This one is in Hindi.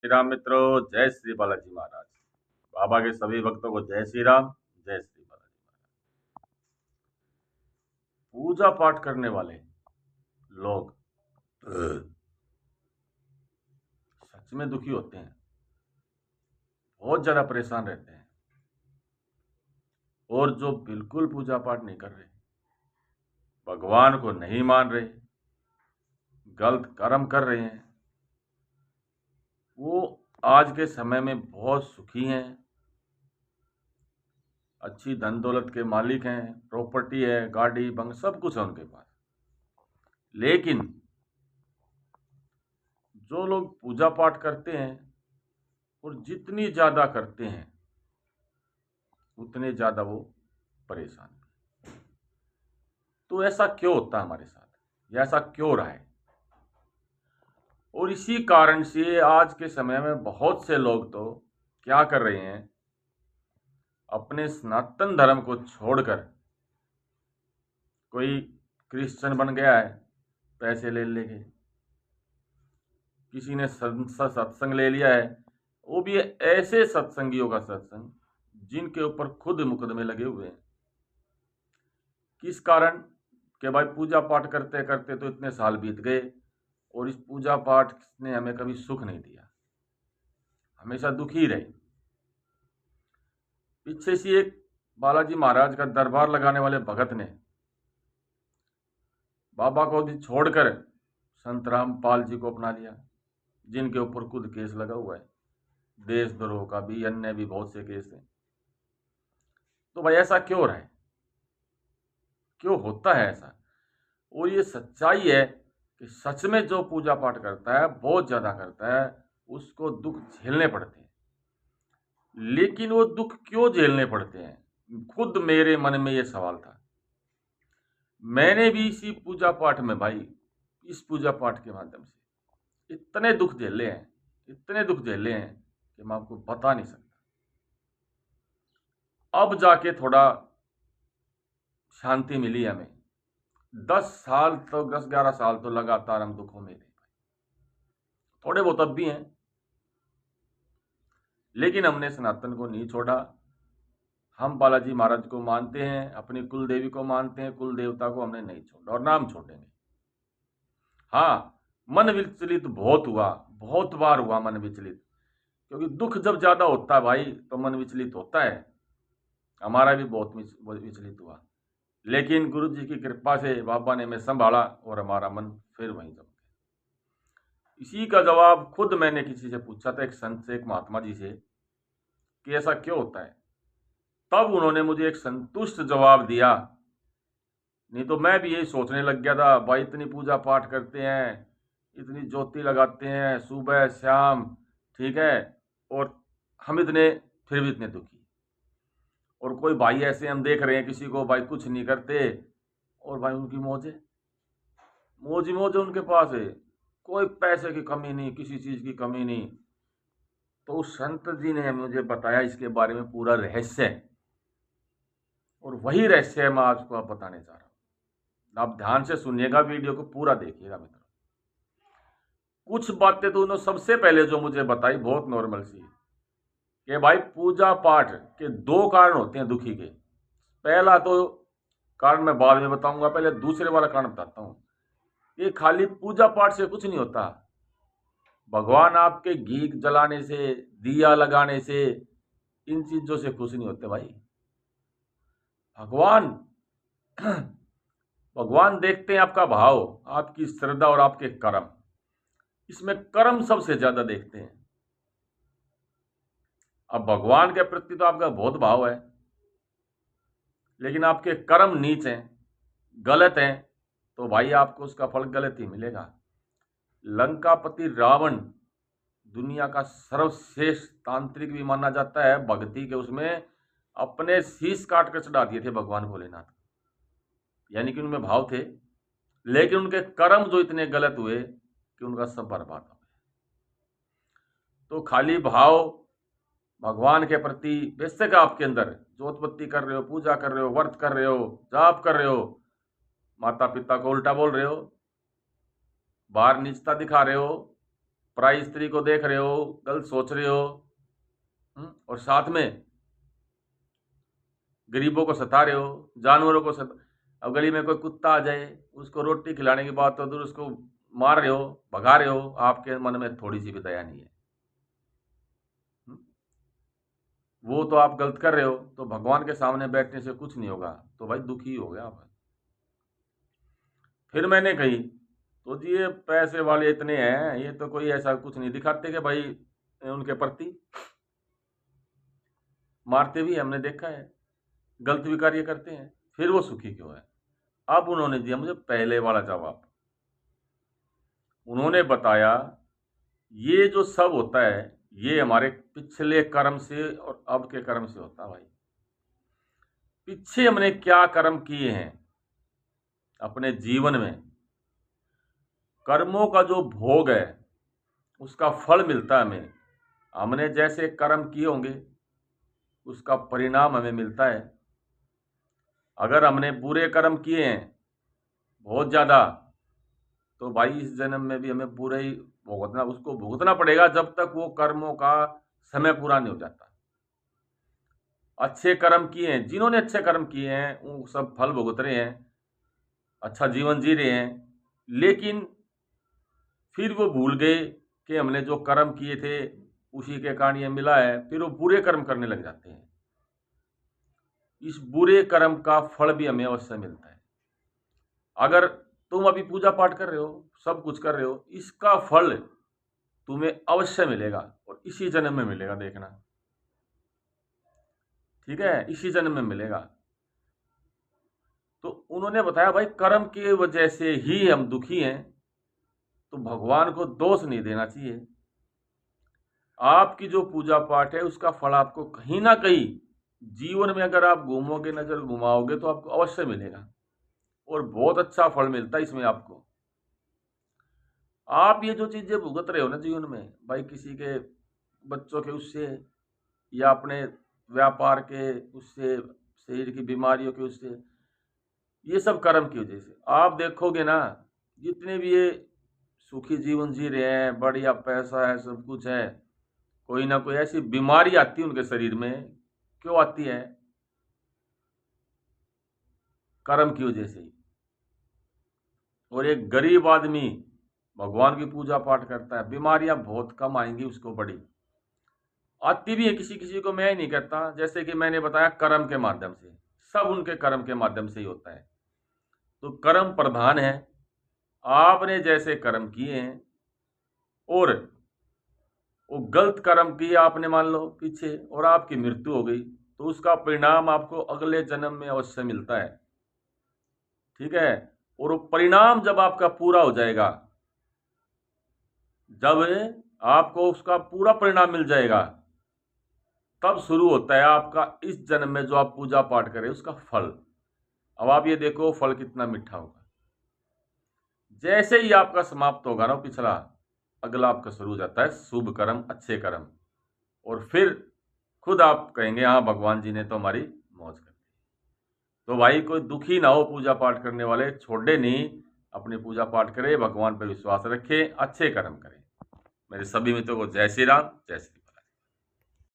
श्री राम मित्रों, जय श्री बालाजी महाराज। बाबा के सभी भक्तों को जय श्री राम, जय श्री बालाजी महाराज। पूजा पाठ करने वाले लोग सच में दुखी होते हैं, बहुत ज्यादा परेशान रहते हैं। और जो बिल्कुल पूजा पाठ नहीं कर रहे, भगवान को नहीं मान रहे, गलत कर्म कर रहे हैं, वो आज के समय में बहुत सुखी हैं, अच्छी धन दौलत के मालिक हैं, प्रॉपर्टी है, गाड़ी बंग सब कुछ है उनके पास। लेकिन जो लोग पूजा पाठ करते हैं और जितनी ज्यादा करते हैं उतने ज्यादा वो परेशान हैं। तो ऐसा क्यों होता है हमारे साथ, या ऐसा क्यों रहा है? और इसी कारण से आज के समय में बहुत से लोग तो क्या कर रहे हैं, अपने सनातन धर्म को छोड़कर कोई क्रिश्चियन बन गया है पैसे ले लेके, किसी ने सत्संग ले लिया है, वो भी ऐसे सत्संगियों का सत्संग जिनके ऊपर खुद मुकदमे लगे हुए हैं। किस कारण? कि भाई पूजा पाठ करते करते तो इतने साल बीत गए और इस पूजा पाठ ने हमें कभी सुख नहीं दिया, हमेशा दुखी रहे। पीछे से एक बालाजी महाराज का दरबार लगाने वाले भगत ने बाबा को भी छोड़कर संत रामपाल जी को अपना लिया, जिनके ऊपर खुद केस लगा हुआ है, देशद्रोह का भी, अन्य भी बहुत से केस हैं। तो भाई ऐसा क्यों रहा है, क्यों होता है ऐसा? और ये सच्चाई है कि सच में जो पूजा पाठ करता है, बहुत ज्यादा करता है, उसको दुख झेलने पड़ते हैं। लेकिन वो दुख क्यों झेलने पड़ते हैं, खुद मेरे मन में ये सवाल था। मैंने भी इसी पूजा पाठ में भाई, इस पूजा पाठ के माध्यम से इतने दुख झेले हैं, इतने दुख झेले हैं कि मैं आपको बता नहीं सकता। अब जाके थोड़ा शांति मिली हमें। 10 11 साल तो लगातार हम दुखों में रहे, थोड़े बहुत अब भी हैं, लेकिन हमने सनातन को नहीं छोड़ा। हम बालाजी महाराज को मानते हैं, अपनी कुल देवी को मानते हैं, कुल देवता को हमने नहीं छोड़ा और नाम छोड़ेंगे। हाँ, मन विचलित बहुत हुआ, बहुत बार हुआ मन विचलित, क्योंकि दुख जब ज्यादा होता है भाई तो मन विचलित होता है। हमारा भी बहुत विचलित हुआ, लेकिन गुरु जी की कृपा से बाबा ने हमें संभाला और हमारा मन फिर वहीं जम गया। इसी का जवाब खुद मैंने किसी से पूछा था, एक संत से, एक महात्मा जी से, कि ऐसा क्यों होता है। तब उन्होंने मुझे एक संतुष्ट जवाब दिया। नहीं तो मैं भी यही सोचने लग गया था, भाई इतनी पूजा पाठ करते हैं, इतनी ज्योति लगाते हैं सुबह शाम, ठीक है, और हम इतने, फिर भी इतने दुखी। और कोई भाई ऐसे हम देख रहे हैं, किसी को भाई कुछ नहीं करते और भाई उनकी मौज है, मौज ही मौज उनके पास है, कोई पैसे की कमी नहीं, किसी चीज की कमी नहीं। तो उस संत जी ने मुझे बताया इसके बारे में पूरा रहस्य, और वही रहस्य मैं आज को आप बताने जा रहा हूं। आप ध्यान से सुनिएगा, वीडियो को पूरा देखिएगा मित्रों। कुछ बातें तो उन्होंने सबसे पहले जो मुझे बताई बहुत नॉर्मल सी, कि भाई पूजा पाठ के 2 कारण होते हैं दुखी के। पहला तो कारण मैं बाद में बताऊंगा, पहले दूसरे वाला कारण बताता हूं। ये खाली पूजा पाठ से कुछ नहीं होता, भगवान आपके घी जलाने से, दिया लगाने से, इन चीजों से खुश नहीं होते भाई। भगवान भगवान देखते हैं आपका भाव, आपकी श्रद्धा और आपके कर्म। इसमें कर्म सबसे ज्यादा देखते हैं। अब भगवान के प्रति तो आपका बहुत भाव है, लेकिन आपके कर्म नीच हैं, गलत हैं, तो भाई आपको उसका फल गलत ही मिलेगा। लंकापति रावण दुनिया का सर्वश्रेष्ठ तांत्रिक भी माना जाता है, भक्ति के उसमें अपने शीश काट कर चढ़ा दिए थे भगवान भोलेनाथ, यानी कि उनमें भाव थे, लेकिन उनके कर्म जो इतने गलत हुए कि उनका सब बर्बाद हो गया। तो खाली भाव भगवान के प्रति बेशक आपके अंदर जोतपत्ती कर रहे हो, पूजा कर रहे हो, व्रत कर रहे हो, जाप कर रहे हो, माता पिता को उल्टा बोल रहे हो, बाहर नीचता दिखा रहे हो, पराई स्त्री को देख रहे हो, गलत सोच रहे हो, और साथ में गरीबों को सता रहे हो, जानवरों को अब गली में कोई कुत्ता आ जाए, उसको रोटी खिलाने की बात तो दूर, उसको मार रहे हो, भगा रहे हो, आपके मन में थोड़ी सी भी दया नहीं है। वो तो आप गलत कर रहे हो, तो भगवान के सामने बैठने से कुछ नहीं होगा, तो भाई दुखी हो गया आप। फिर मैंने कही, तो जी ये पैसे वाले इतने हैं, ये तो कोई ऐसा कुछ नहीं दिखाते कि भाई उनके प्रति मारते भी हमने देखा है, गलत भी कार्य करते हैं, फिर वो सुखी क्यों है? अब उन्होंने दिया मुझे पहले वाला जवाब। उन्होंने बताया ये जो सब होता है ये हमारे पिछले कर्म से और अब के कर्म से होता है भाई। पीछे हमने क्या कर्म किए हैं अपने जीवन में, कर्मों का जो भोग है उसका फल मिलता है हमें। हमने जैसे कर्म किए होंगे उसका परिणाम हमें मिलता है। अगर हमने बुरे कर्म किए हैं बहुत ज़्यादा, तो भाई इस जन्म में भी हमें पूरे ही भुगतना पड़ेगा जब तक वो कर्मों का समय पूरा नहीं हो जाता। अच्छे कर्म किए हैं, जिन्होंने अच्छे कर्म किए हैं वो सब फल भुगत रहे हैं, अच्छा जीवन जी रहे हैं, लेकिन फिर वो भूल गए कि हमने जो कर्म किए थे उसी के कारण ये मिला है, फिर वो बुरे कर्म करने लग जाते हैं। इस बुरे कर्म का फल भी हमें अवश्य मिलता है। अगर तुम अभी पूजा पाठ कर रहे हो, सब कुछ कर रहे हो, इसका फल तुम्हें अवश्य मिलेगा और इसी जन्म में मिलेगा, देखना, ठीक है, इसी जन्म में मिलेगा। तो उन्होंने बताया भाई कर्म की वजह से ही हम दुखी हैं, तो भगवान को दोष नहीं देना चाहिए। आपकी जो पूजा पाठ है उसका फल आपको कहीं ना कहीं जीवन में अगर आप घूमोगे, नजर घुमाओगे, तो आपको अवश्य मिलेगा और बहुत अच्छा फल मिलता है इसमें आपको। आप ये जो चीजें भुगत रहे हो ना जीवन में, भाई किसी के बच्चों के उससे या अपने व्यापार के उससे, शरीर की बीमारियों के उससे, ये सब कर्म की वजह से। आप देखोगे ना जितने भी ये सुखी जीवन जी रहे हैं, बढ़िया पैसा है, सब कुछ है, कोई ना कोई ऐसी बीमारी आती है उनके शरीर में। क्यों आती है? कर्म की वजह से ही। और एक गरीब आदमी भगवान की पूजा पाठ करता है, बीमारियां बहुत कम आएंगी उसको, बड़ी आती भी है किसी किसी को, मैं ही नहीं कहता। जैसे कि मैंने बताया कर्म के माध्यम से, सब उनके कर्म के माध्यम से ही होता है। तो कर्म प्रधान है। आपने जैसे कर्म किए हैं और वो गलत कर्म किए आपने, मान लो पीछे, और आपकी मृत्यु हो गई, तो उसका परिणाम आपको अगले जन्म में अवश्य मिलता है, ठीक है। और वो परिणाम जब आपका पूरा हो जाएगा, जब आपको उसका पूरा परिणाम मिल जाएगा, तब शुरू होता है आपका इस जन्म में जो आप पूजा पाठ करें उसका फल। अब आप ये देखो फल कितना मीठा होगा। जैसे ही आपका समाप्त होगा ना पिछला, अगला आपका शुरू हो जाता है शुभ कर्म, अच्छे कर्म, और फिर खुद आप कहेंगे हाँ भगवान जी ने तो हमारी मौज कर दी। तो भाई कोई दुखी ना हो, पूजा पाठ करने वाले छोड़े नहीं, अपनी पूजा पाठ करें, भगवान पर विश्वास रखें, अच्छे कर्म करें। मेरे सभी मित्रों को जय श्री राम, जय श्री राम।